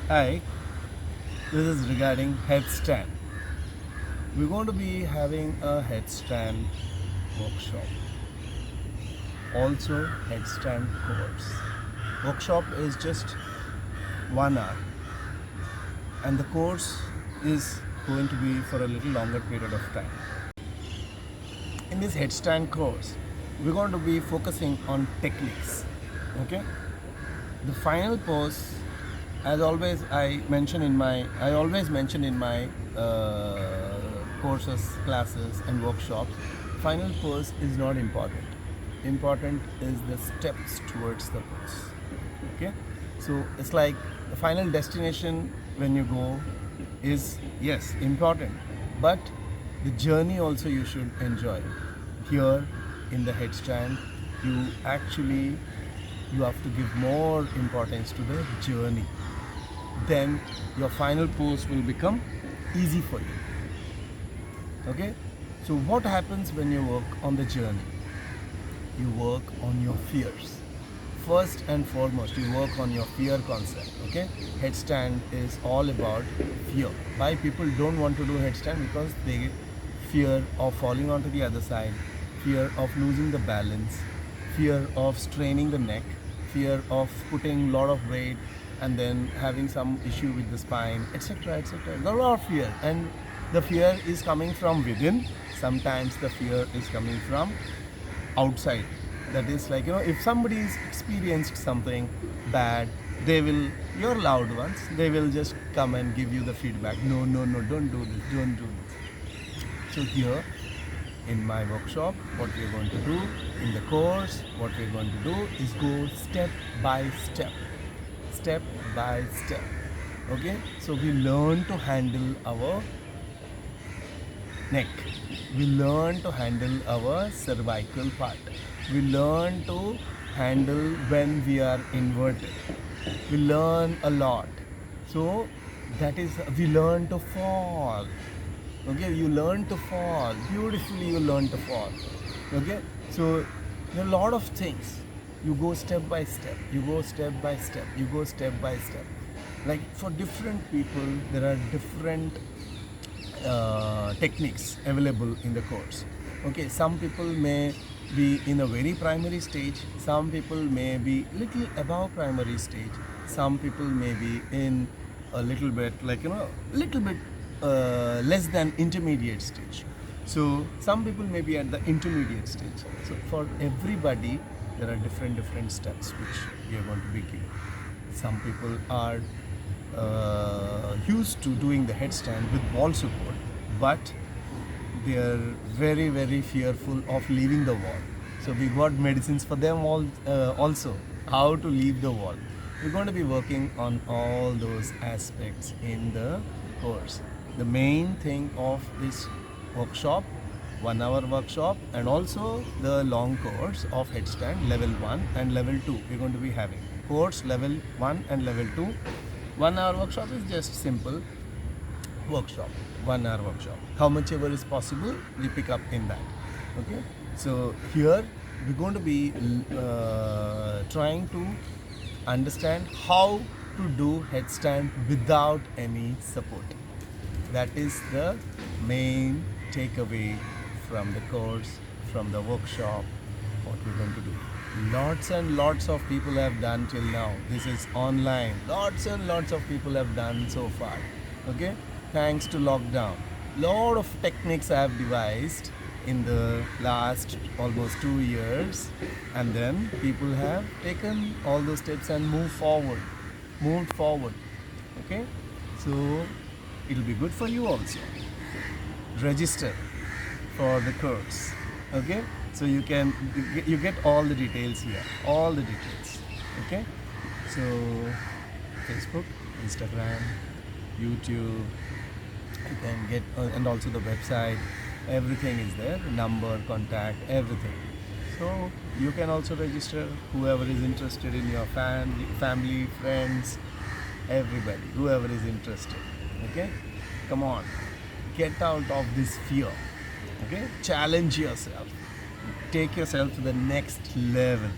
Hi, this is regarding headstand. We're going to be having a headstand workshop, also headstand course. Workshop is just 1 hour, and the course is going to be for a little longer period of time. In this headstand course, we're going to be focusing on techniques. Okay, the final pose, as always I always mention in my courses, classes and workshops, final pose is not important is the steps towards the pose. Okay, so it's like the final destination when you go is, yes, important, but the journey also you should enjoy. Here in the headstand, you have to give more importance to the journey. Then your final pose will become easy for you. Okay, so what happens when you work on the journey? You work on your fears. First and foremost, you work on your fear concept. Okay, headstand is all about fear. Why people don't want to do headstand? Because they fear of falling onto the other side, fear of losing the balance, fear of straining the neck, fear of putting a lot of weight and then having some issue with the spine, etc., etc. A lot of fear, and the fear is coming from within. Sometimes the fear is coming from outside. That is like, if somebody's experienced something bad, they will, your loved ones, they will just come and give you the feedback. No, no, no, don't do this, don't do this. So here in my workshop, what we're going to do, in the course, what we're going to do is go step by step. Step by step. Okay, so we learn to handle our neck, we learn to handle our cervical part, we learn to handle when we are inverted, we learn a lot. So that is, we learn to fall. Okay, you learn to fall beautifully, you learn to fall. Okay, so there are a lot of things. You go step by step, you go step by step, you go step by step. Like for different people there are different techniques available in the course. Okay, some people may be in a very primary stage, some people may be little above primary stage, some people may be in a little bit, like, little bit less than intermediate stage. So some people may be at the intermediate stage. So for everybody there are different steps which we are going to be giving. Some people are used to doing the headstand with wall support, but they are very fearful of leaving the wall. So we got medicines for them all, also how to leave the wall. We're going to be working on all those aspects in the course. The main thing of this workshop, 1 hour workshop, and also the long course of headstand level 1 and level 2, we're going to be having course level 1 and level 2. 1 hour workshop is just simple workshop, 1 hour workshop. How much ever is possible, we pick up in that. Okay, so here we're going to be trying to understand how to do headstand without any support. That is the main takeaway from the course, from the workshop, what we're going to do. Lots and lots of people have done till now. This is online. Lots and lots of people have done so far. Okay, thanks to lockdown. Lot of techniques I have devised in the last almost 2 years, and then people have taken all those steps and moved forward. Okay, so it'll be good for you also. Register for the course. Okay, so you get all the details here, all the details. Okay, so Facebook, Instagram, YouTube, you can get, and also the website, everything is there, number, contact, everything. So you can also register, whoever is interested in your family, friends, everybody, whoever is interested. Okay, come on, get out of this fear. Okay, challenge yourself, take yourself to the next level.